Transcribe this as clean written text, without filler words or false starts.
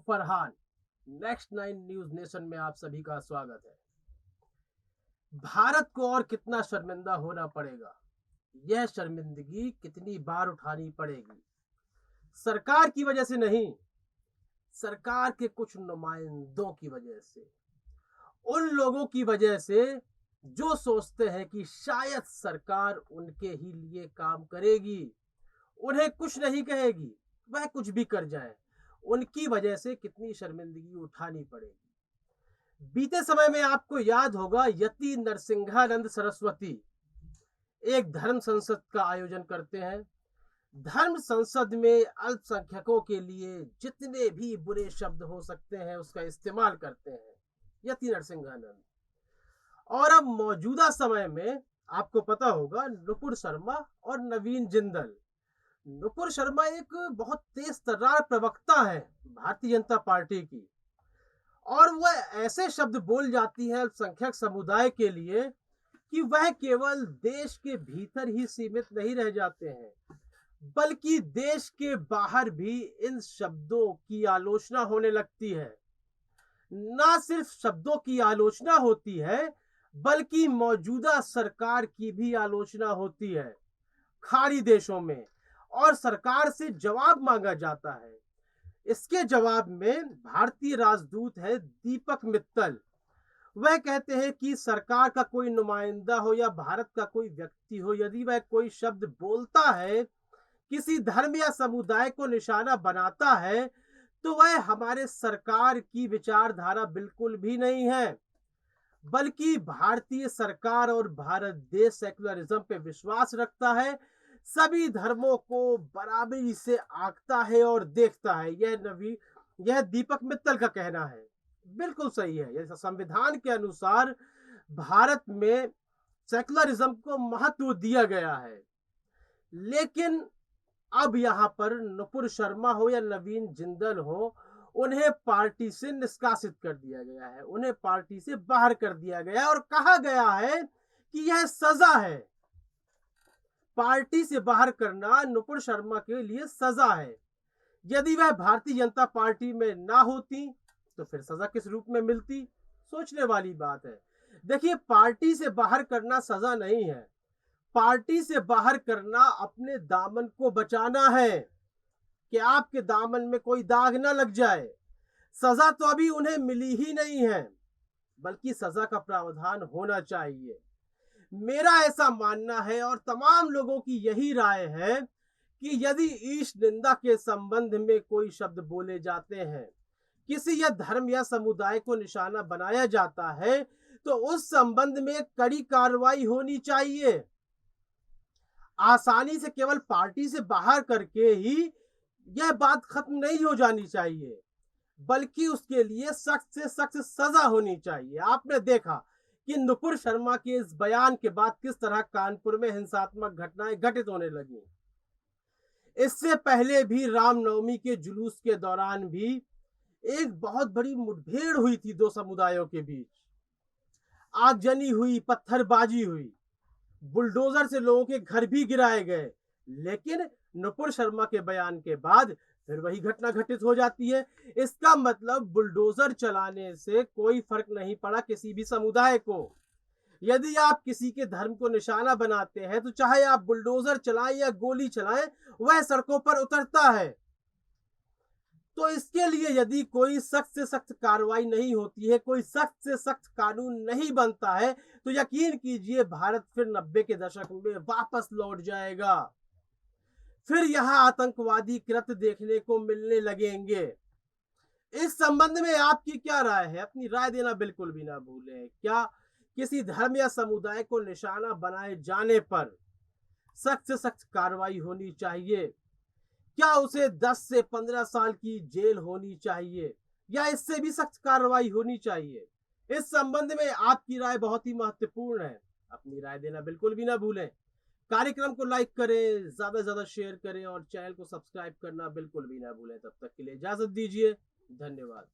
Farhan, next 9 news nation में आप सभी का स्वागत है। भारत को और कितना शर्मिंदा होना पड़ेगा, यह शर्मिंदगी कितनी बार उठानी पड़ेगी। सरकार की वजह से नहीं, सरकार के कुछ नुमाइंदों की वजह से, उन लोगों की वजह से जो सोचते हैं कि शायद सरकार उनके ही लिए काम करेगी, उन्हें कुछ नहीं कहेगी, वह कुछ भी कर जाए। उनकी वजह से कितनी शर्मिंदगी उठानी पड़ेगी। बीते समय में आपको याद होगा, यति नरसिंहानंद सरस्वती एक धर्म संसद का आयोजन करते हैं। धर्म संसद में अल्पसंख्यकों के लिए जितने भी बुरे शब्द हो सकते हैं उसका इस्तेमाल करते हैं यति नरसिंहानंद। और अब मौजूदा समय में आपको पता होगा, नुपुर शर्मा और नवीन जिंदल। नुपुर शर्मा एक बहुत तेज तर्रार प्रवक्ता है भारतीय जनता पार्टी की, और वह ऐसे शब्द बोल जाती है अल्पसंख्यक समुदाय के लिए कि वह केवल देश के भीतर ही सीमित नहीं रह जाते हैं, बल्कि देश के बाहर भी इन शब्दों की आलोचना होने लगती है। ना सिर्फ शब्दों की आलोचना होती है, बल्कि मौजूदा सरकार की भी आलोचना होती है खाड़ी देशों में, और सरकार से जवाब मांगा जाता है। इसके जवाब में भारतीय राजदूत है दीपक मित्तल। वह कहते हैं कि सरकार का कोई नुमाइंदा हो या भारत का कोई व्यक्ति हो, यदि वह कोई शब्द बोलता है, किसी धर्म या समुदाय को निशाना बनाता है, तो वह हमारे सरकार की विचारधारा बिल्कुल भी नहीं है, बल्कि भारतीय सरकार और भारत देश सेक्युलरिज्म पे विश्वास रखता है, सभी धर्मों को बराबरी से आंकता है और देखता है। यह दीपक मित्तल का कहना है। बिल्कुल सही है। यह संविधान के अनुसार भारत में सेक्युलरिज्म को महत्व दिया गया है, लेकिन अब यहाँ पर नुपुर शर्मा हो या नवीन जिंदल हो, उन्हें पार्टी से निष्कासित कर दिया गया है, उन्हें पार्टी से बाहर कर दिया गया है और कहा गया है कि यह सजा है। पार्टी से बाहर करना नुपुर शर्मा के लिए सजा है। यदि वह भारतीय जनता पार्टी में ना होती तो फिर सजा किस रूप में मिलती, सोचने वाली बात है। देखिए, पार्टी से बाहर करना सजा नहीं है। पार्टी से बाहर करना अपने दामन को बचाना है कि आपके दामन में कोई दाग ना लग जाए। सजा तो अभी उन्हें मिली ही नहीं है, बल्कि सजा का प्रावधान होना चाहिए। मेरा ऐसा मानना है और तमाम लोगों की यही राय है कि यदि ईश निंदा के संबंध में कोई शब्द बोले जाते हैं, किसी या धर्म या समुदाय को निशाना बनाया जाता है, तो उस संबंध में कड़ी कार्रवाई होनी चाहिए। आसानी से केवल पार्टी से बाहर करके ही यह बात खत्म नहीं हो जानी चाहिए, बल्कि उसके लिए सख्त से सख्त सजा होनी चाहिए। आपने देखा कि नुपुर शर्मा के इस बयान के बाद किस तरह कानपुर में हिंसात्मक घटनाएं घटित होने लगी। इससे पहले भी रामनवमी के जुलूस के दौरान भी एक बहुत बड़ी मुठभेड़ हुई थी दो समुदायों के बीच। आगजनी हुई, पत्थरबाजी हुई, बुलडोजर से लोगों के घर भी गिराए गए, लेकिन नुपुर शर्मा के बयान के बाद फिर वही घटना घटित हो जाती है। इसका मतलब बुलडोजर चलाने से कोई फर्क नहीं पड़ा किसी भी समुदाय को। यदि आप किसी के धर्म को निशाना बनाते हैं, तो चाहे आप बुलडोजर चलाएं या गोली चलाएं, वह सड़कों पर उतरता है। तो इसके लिए यदि कोई सख्त से सख्त कार्रवाई नहीं होती है, कोई सख्त से सख्त कानून नहीं बनता है, तो यकीन कीजिए भारत फिर 90 के दशक में वापस लौट जाएगा। फिर यहाँ आतंकवादी कृत्य देखने को मिलने लगेंगे। इस संबंध में आपकी क्या राय है? अपनी राय देना बिल्कुल भी ना भूलें। क्या किसी धर्म या समुदाय को निशाना बनाए जाने पर सख्त से सख्त कार्रवाई होनी चाहिए? क्या उसे 10 से 15 साल की जेल होनी चाहिए, या इससे भी सख्त कार्रवाई होनी चाहिए? इस संबंध में आपकी राय बहुत ही महत्वपूर्ण है। अपनी राय देना बिल्कुल भी ना भूलें। कार्यक्रम को लाइक करें, ज्यादा से ज्यादा शेयर करें और चैनल को सब्सक्राइब करना बिल्कुल भी ना भूलें। तब तक के लिए इजाजत दीजिए। धन्यवाद।